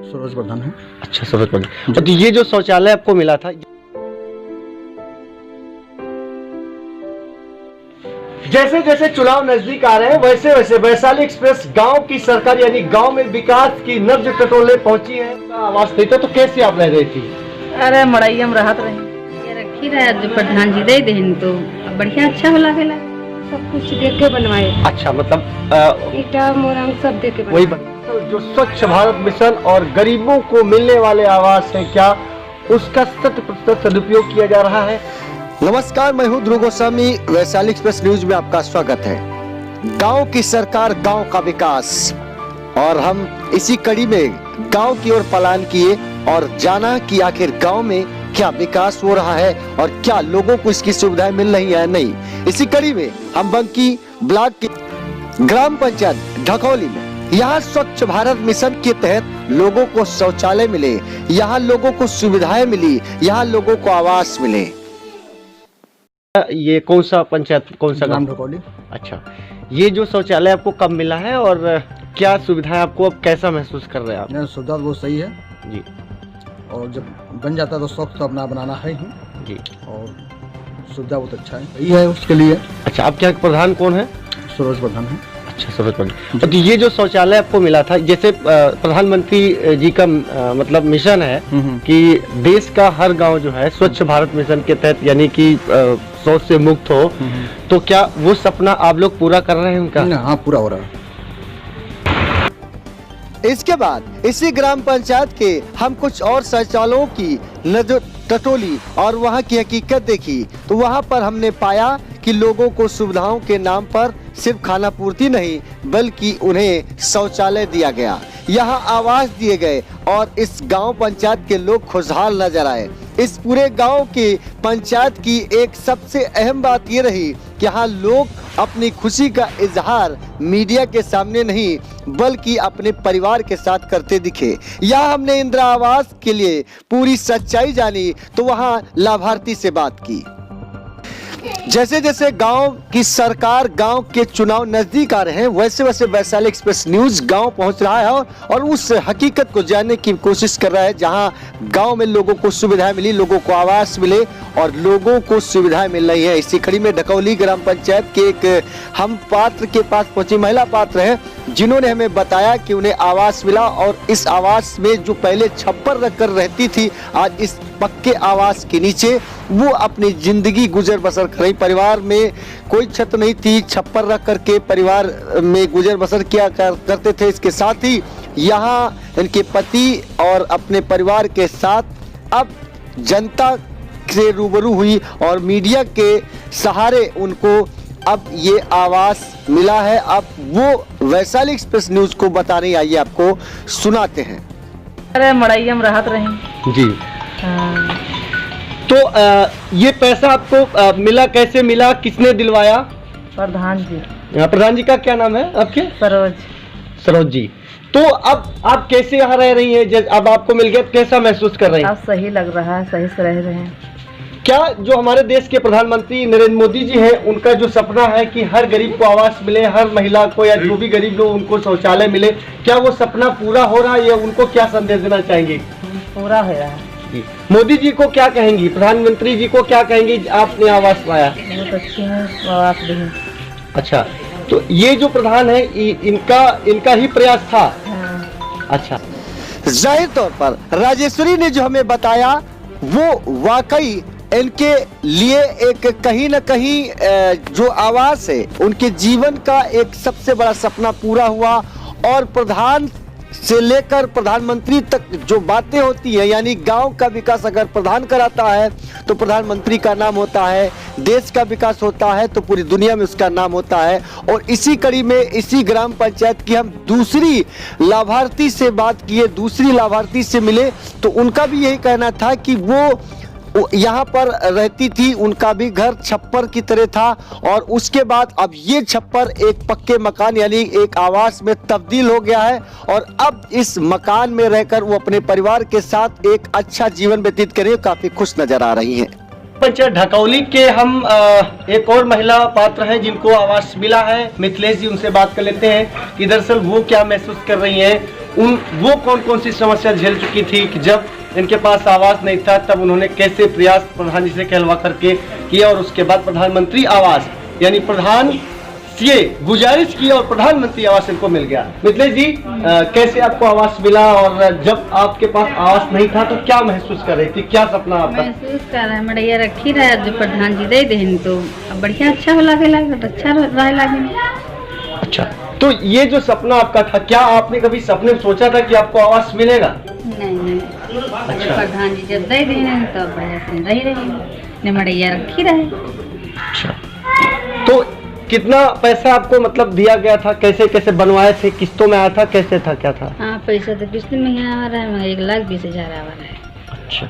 सरोज प्रधान है। अच्छा, सरोज प्रधान। तो ये जो शौचालय आपको मिला था, जैसे जैसे चुनाव नजदीक आ रहे हैं वैसे वैसे वैशाली एक्सप्रेस गांव की सरकार यानी गांव में विकास की नब्ज टटोले पहुंची है। आवाज देते तो कैसे आप रह रही थी? अरे मड़ाई हम राहत रहे ये रखी रहे जो प्रधान जी दे देन तो अब बढ़िया अच्छा होला गेला। सब कुछ देख के बनवाए। अच्छा, मतलब ईटा मोरंग सब देख के वही तो जो स्वच्छ भारत मिशन और गरीबों को मिलने वाले आवास है, क्या उसका 100% सदुपयोग किया जा रहा है? नमस्कार, मैं हूं ध्रुव गोस्वामी। वैशाली एक्सप्रेस न्यूज में आपका स्वागत है। गांव की सरकार, गांव का विकास, और हम इसी कड़ी में गांव की ओर पलायन किए और जाना कि आखिर गांव में क्या विकास हो रहा है और क्या लोगों को इसकी सुविधाएं मिल रही है नहीं। इसी कड़ी में हम बंकी ब्लॉक की ग्राम पंचायत ढकौली में यहाँ स्वच्छ भारत मिशन के तहत लोगों को शौचालय मिले, यहाँ लोगों को सुविधाएं मिली, यहाँ लोगों को आवास मिले। ये कौन सा पंचायत, कौन सा ग्राम ढकौली? अच्छा, ये जो शौचालय आपको कब मिला है और क्या सुविधाएं आपको, अब कैसा महसूस कर रहे हैं आप? सुविधा बहुत सही है जी, और जब बन जाता है तो शौक तो अपना बनाना है ही जी, और सुविधा बहुत अच्छा है, सही है उसके लिए। अच्छा, आपके प्रधान कौन है? सरोज प्रधान है। अच्छा, सरोज प्रधान। तो ये जो शौचालय आपको मिला था, जैसे प्रधानमंत्री जी का मतलब मिशन है कि देश का हर गांव जो है स्वच्छ भारत मिशन के तहत यानी कि शौच से मुक्त हो, तो क्या वो सपना आप लोग पूरा कर रहे हैं उनका? हाँ, पूरा हो रहा है। इसके बाद इसी ग्राम पंचायत के हम कुछ और शौचालयों की नजर टटोली और वहाँ की हकीकत देखी, तो वहाँ पर हमने पाया कि लोगों को सुविधाओं के नाम पर सिर्फ खाना पूर्ति नहीं बल्कि उन्हें शौचालय दिया गया, यहाँ आवास दिए गए और इस गांव पंचायत के लोग खुशहाल नजर आए। इस पूरे गांव के पंचायत की एक सबसे अहम बात ये रही कि यहाँ लोग अपनी खुशी का इजहार मीडिया के सामने नहीं बल्कि अपने परिवार के साथ करते दिखे। यहाँ हमने इंदिरा आवास के लिए पूरी सच्चाई जानी तो वहाँ लाभार्थी से बात की। जैसे जैसे गांव की सरकार, गांव के चुनाव नजदीक आ रहे हैं वैसे वैसे वैशाली एक्सप्रेस न्यूज गांव पहुंच रहा है और उस हकीकत को जानने की कोशिश कर रहा है जहां गांव में लोगों को सुविधाएं मिली, लोगों को आवास मिले और लोगों को सुविधाएं मिल रही है। इसी कड़ी में ढकौली ग्राम पंचायत के एक हम पात्र के पास पहुंची, महिला पात्र है जिन्होंने हमें बताया कि उन्हें आवास मिला और इस आवास में जो पहले छप्पर रखकर रहती थी आज इस पक्के आवास के नीचे वो अपनी जिंदगी गुजर बसर कर रही। परिवार में कोई छत नहीं थी, छप्पर रख करके परिवार में गुजर बसर किया करते थे। इसके साथ ही यहाँ इनके पति और अपने परिवार के साथ अब जनता से रूबरू हुई और मीडिया के सहारे उनको अब ये आवास मिला है। अब वो वैशाली एक्सप्रेस न्यूज को बता रही, आइए आपको सुनाते हैं। अरे मड़ाई हम राहत रहे जी, तो ये पैसा आपको मिला, कैसे मिला, किसने दिलवाया? प्रधान जी। प्रधान जी का क्या नाम है आपके? सरोज। सरोज जी। तो अब आप कैसे यहाँ रह रही हैं? अब आपको मिल गया, कैसा महसूस कर रही हैं? अब सही लग रहा है, सही से रह रहे हैं। क्या जो हमारे देश के प्रधानमंत्री नरेंद्र मोदी जी हैं उनका जो सपना है कि हर गरीब को आवास मिले, हर महिला को या जो भी गरीब लोग उनको शौचालय मिले, क्या वो सपना पूरा हो रहा है या उनको क्या संदेश देना चाहेंगे? पूरा हो रहा है। मोदी जी को क्या कहेंगी, प्रधानमंत्री जी को क्या कहेंगी आपने आवास पाया? बहुत अच्छे हैं, आवास भी है। अच्छा, तो ये जो प्रधान है इनका ही प्रयास था? हाँ। अच्छा, जाहिर तौर पर राजेश्वरी ने जो हमें बताया वो वाकई इनके लिए एक कहीं न कहीं जो आवास है उनके जीवन का एक सबसे बड़ा सपना पूरा हुआ और प्रधान से लेकर प्रधानमंत्री तक जो बातें होती है यानी गांव का विकास अगर प्रधान कराता है तो प्रधानमंत्री का नाम होता है, देश का विकास होता है तो पूरी दुनिया में उसका नाम होता है। और इसी कड़ी में इसी ग्राम पंचायत की हम दूसरी लाभार्थी से बात किए, दूसरी लाभार्थी से मिले तो उनका भी यही कहना था कि वो यहाँ पर रहती थी, उनका भी घर छप्पर की तरह था और उसके बाद अब ये छप्पर एक पक्के मकान यानी एक आवास में तब्दील हो गया है और अब इस मकान में रहकर वो अपने परिवार के साथ एक अच्छा जीवन व्यतीत करें, काफी खुश नजर आ रही हैं। पंचायत ढकौली के हम एक और महिला पात्र हैं जिनको आवास मिला है, मिथिलेश जी, उनसे बात कर लेते हैं कि दरअसल वो क्या महसूस कर रही हैं, वो कौन कौन सी समस्या झेल चुकी थी कि जब इनके पास आवास नहीं था, तब उन्होंने कैसे प्रयास प्रधान जी से कहलवा करके किया और उसके बाद प्रधानमंत्री आवास यानी प्रधान से गुजारिश की और प्रधानमंत्री आवास इनको मिल गया। मिथिलेश जी, कैसे आपको आवास मिला और जब आपके पास आवास नहीं था तो क्या महसूस कर रही थी, क्या सपना आपका? महसूस कर रहा है मड़ैया रखी रहे जो प्रधान जी दे देन तो अब बढ़िया अच्छा हो लागे अच्छा रहे लागे। अच्छा, तो ये जो सपना आपका था, क्या आपने कभी सपने में सोचा था कि आपको आवास मिलेगा? नहीं अच्छा। प्रधान जी जब दे देन तो बढ़िया से रही रही मड़ैया रखी रहे। अच्छा, तो कितना पैसा आपको मतलब दिया गया था, कैसे कैसे बनवाए थे, किस्तों में आया था, कैसे था, क्या था? हाँ पैसा तो किस्त में ही आ रहा है 1,20,000 आ रहा है। अच्छा,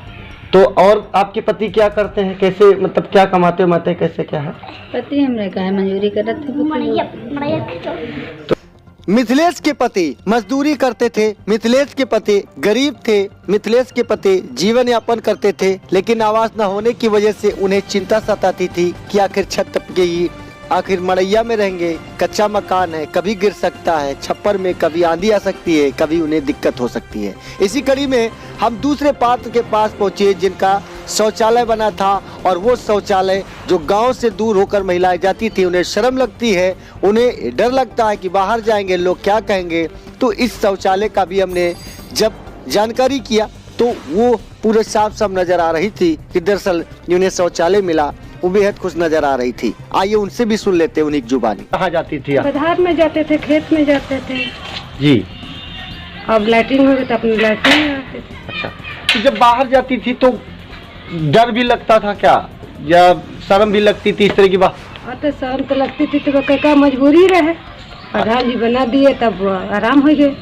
तो और आपके पति क्या करते हैं, कैसे मतलब क्या कमाते माते कैसे क्या है? पति हमने कहा मजदूरी करते थे। मिथिलेश के पति मजदूरी करते थे, मिथिलेश के पति गरीब थे, मिथिलेश के पति जीवन यापन करते थे, लेकिन आवास न होने की वजह से उन्हें चिंता सताती थी कि आखिर छत टप गई, आखिर मड़ैया में रहेंगे, कच्चा मकान है, कभी गिर सकता है, छप्पर में कभी आंधी आ सकती है, कभी उन्हें दिक्कत हो सकती है। इसी कड़ी में हम दूसरे पात्र के पास पहुंचे जिनका शौचालय बना था और वो शौचालय जो गांव से दूर होकर महिलाएं जाती थी, उन्हें शर्म लगती है, उन्हें डर लगता है कि बाहर जाएंगे लोग क्या कहेंगे। तो इस शौचालय का भी हमने जब जानकारी किया तो वो पूरे साफ साफ नजर आ रही थी कि दरअसल उन्हें शौचालय मिला, वो बेहद खुश नजर आ रही थी। आइए उनसे भी सुन लेते हैं उन्हीं की जुबानी। कहाँ जाती थी आप? बाजार में जाते थे, खेत में जाते थे जी। अब लैट्रिन हो गई तो अपने लैट्रिन में आते थे। अच्छा, तो जब बाहर जाती थी तो डर भी लगता था क्या, या शर्म भी लगती थी इस तरह की बात? और तो शर्म तो लगती थी, तो क्या मजबूरी रहे, प्रधान जी बना दिए तब आराम हो गए।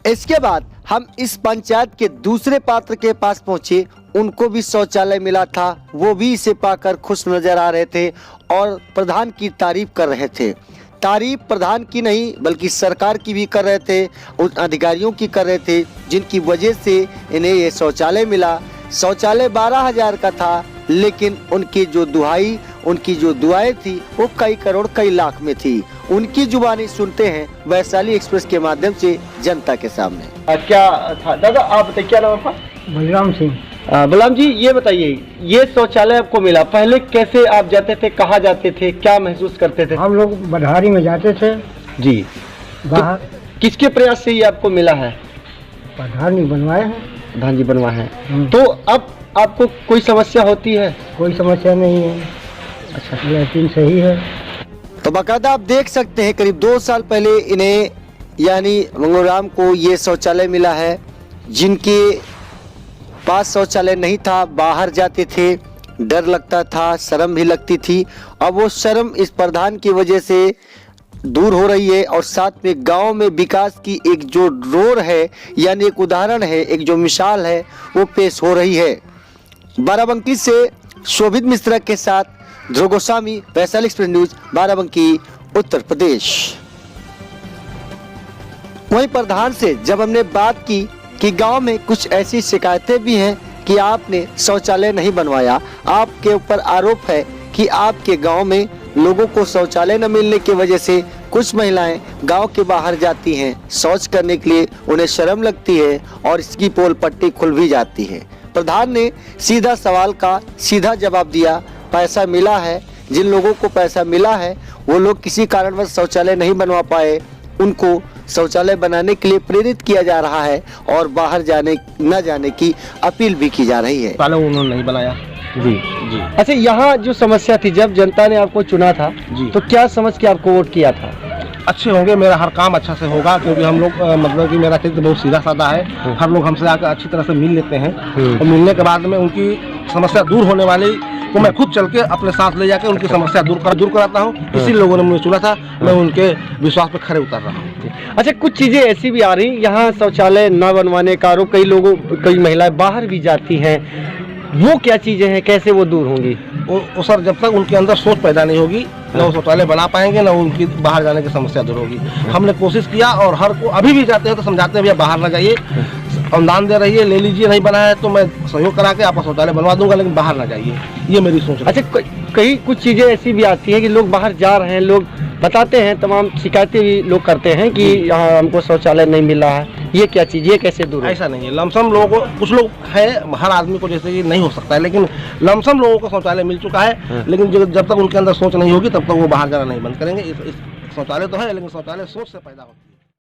इसके बाद हम इस पंचायत के दूसरे पात्र के पास पहुंचे, उनको भी शौचालय मिला था, वो भी इसे पाकर खुश नजर आ रहे थे और प्रधान की तारीफ कर रहे थे। तारीफ प्रधान की नहीं बल्कि सरकार की भी कर रहे थे, उन अधिकारियों की कर रहे थे जिनकी वजह से इन्हें ये शौचालय मिला। शौचालय 12,000 का था, लेकिन उनकी जो दुहाई, उनकी जो दुआएं थी वो कई करोड़ कई लाख में थी। उनकी जुबानी सुनते हैं वैशाली एक्सप्रेस के माध्यम से जनता के सामने। क्या था दादा, आप बताइए क्या नाम था? बलराम सिंह। बलराम जी, ये बताइए, ये शौचालय आपको मिला, पहले कैसे आप जाते थे, कहाँ जाते थे, क्या महसूस करते थे? हम लोग बधारी में जाते थे जी। बाहर। तो किसके प्रयास से ये आपको मिला है? प्रधान बनवाए हैं। प्रधान जी बनवाए हैं। तो अब आपको कोई समस्या होती है? कोई समस्या नहीं है। अच्छा, लैट्रिन सही है। तो बाकायदा आप देख सकते हैं करीब 2 साल पहले इन्हें यानी मंगोराम को ये शौचालय मिला है। जिनके पास शौचालय नहीं था, बाहर जाते थे, डर लगता था, शर्म भी लगती थी। अब वो शर्म इस प्रधान की वजह से दूर हो रही है और साथ में गांव में विकास की एक जो रोर है यानी एक उदाहरण है, एक जो मिसाल है वो पेश हो रही है। बाराबंकी से शोभित मिश्रा के साथ ध्रुव गोस्वामी, वैशाली एक्सप्रेस न्यूज, बाराबंकी, उत्तर प्रदेश। वहीं प्रधान से जब हमने बात की कि गांव में कुछ ऐसी शिकायतें भी हैं कि आपने शौचालय नहीं बनवाया, आपके ऊपर आरोप है कि आपके गांव में लोगों को शौचालय न मिलने की वजह से कुछ महिलाएं गांव के बाहर जाती हैं शौच करने के लिए, उन्हें शर्म लगती है और इसकी पोल पट्टी खुल भी जाती है। प्रधान ने सीधा सवाल का सीधा जवाब दिया, पैसा मिला है, जिन लोगों को पैसा मिला है वो लोग किसी कारणवश शौचालय नहीं बनवा पाए, उनको शौचालय बनाने के लिए प्रेरित किया जा रहा है और बाहर जाने न जाने की अपील भी की जा रही है। पहले उन्होंने नहीं बनाया। जी जी। अच्छा, यहाँ जो समस्या थी, जब जनता ने आपको चुना था जी, तो क्या समझ के आपको वोट किया था? अच्छे होंगे, मेरा हर काम अच्छा से होगा, क्योंकि हम लोग मतलब कि मेरा चरित्र बहुत सीधा साधा है। हर लोग हमसे आकर अच्छी तरह से मिल लेते हैं और मिलने के बाद में उनकी समस्या दूर होने वाली को मैं खुद चल के अपने साथ ले जाकर उनकी समस्या दूर कराता हूँ। इसी लोगों ने मुझे चुना था, मैं उनके विश्वास पर खरे उतर रहा हूँ। अच्छा, कुछ चीजें ऐसी भी आ रही, यहाँ शौचालय न बनवाने का आरोप, कई महिलाएं बाहर भी जाती हैं, वो क्या चीजें हैं, कैसे वो दूर होंगी? वो सर, जब तक उनके अंदर सोच पैदा नहीं होगी न वो शौचालय बना पाएंगे, न उनकी बाहर जाने की समस्या दूर होगी। हमने कोशिश किया और हर को अभी भी जाते हैं तो समझाते हैं भैया बाहर न जाइए, अनुदान दे रही है, ले लीजिए, नहीं बना है तो मैं सहयोग करा के आपका शौचालय बनवा दूंगा, लेकिन बाहर ना जाइए, ये मेरी सोच है। अच्छा, कई कुछ चीज़ें ऐसी भी आती हैं कि लोग बाहर जा रहे हैं, लोग बताते हैं, तमाम शिकायतें भी लोग करते हैं कि यहाँ हमको शौचालय नहीं मिला है, ये क्या चीज़, ये कैसे दूर है? ऐसा नहीं है, लमसम लोगों को, कुछ लोग है, हर आदमी को जैसे कि नहीं हो सकता है, लेकिन लमसम लोगों को शौचालय मिल चुका है, लेकिन जब तक उनके अंदर सोच नहीं होगी तब तक वो बाहर जाना नहीं बंद करेंगे। इस शौचालय तो है, लेकिन शौचालय सोच से पैदा होती है।